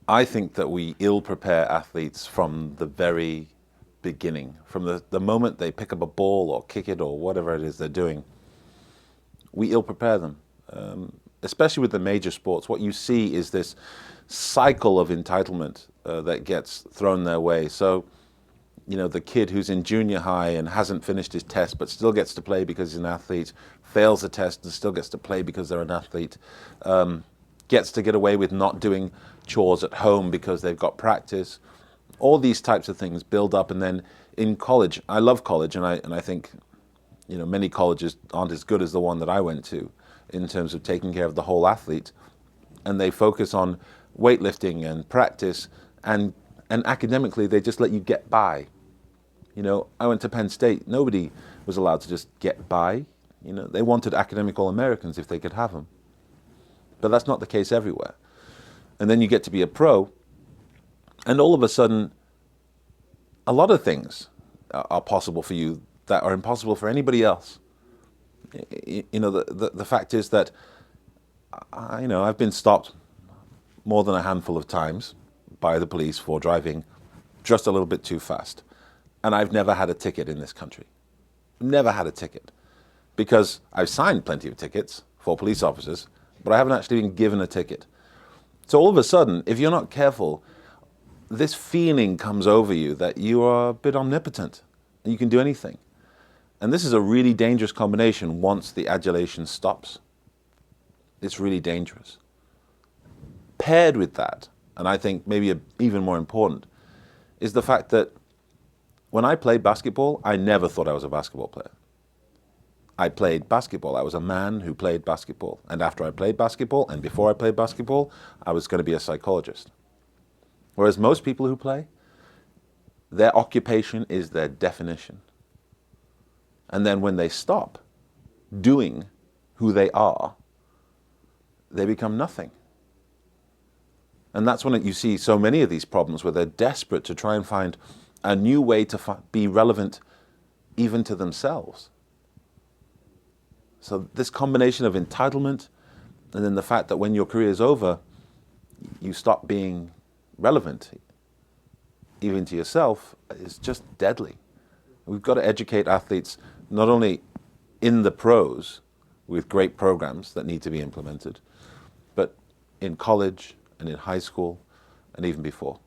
I think that we ill-prepare athletes from the very beginning, from the moment they pick up a ball or kick it or whatever it is they're doing. We ill-prepare them, especially with the major sports. What you see is this cycle of entitlement that gets thrown their way. So, you know, the kid who's in junior high and hasn't finished his test but still gets to play because he's an athlete, fails the test and still gets to play because they're an athlete, gets to get away with not doing chores at home because they've got practice. All these types of things build up, and then in college, I love college, and I think, you know, many colleges aren't as good as the one that I went to in terms of taking care of the whole athlete, and they focus on weightlifting and practice, and academically they just let you get by. You know, I went to Penn State. Nobody was allowed to just get by. You know, they wanted academic All-Americans if they could have them. But that's not the case everywhere. And then you get to be a pro, and all of a sudden, a lot of things are possible for you that are impossible for anybody else. You know, the fact is that, you know, I've been stopped more than a handful of times by the police for driving just a little bit too fast. And I've never had a ticket in this country. Never had a ticket. Because I've signed plenty of tickets for police officers, but I haven't actually been given a ticket. So all of a sudden, if you're not careful, this feeling comes over you that you are a bit omnipotent and you can do anything. And this is a really dangerous combination once the adulation stops. It's really dangerous. Paired with that, and I think maybe even more important, is the fact that when I played basketball, I never thought I was a basketball player. I played basketball. I was a man who played basketball. And after I played basketball, and before I played basketball, I was going to be a psychologist. Whereas most people who play, their occupation is their definition. And then when they stop doing who they are, they become nothing. And that's when you see so many of these problems where they're desperate to try and find a new way to be relevant even to themselves. So this combination of entitlement and then the fact that when your career is over, you stop being relevant even to yourself is just deadly. We've got to educate athletes not only in the pros with great programs that need to be implemented, but in college and in high school and even before.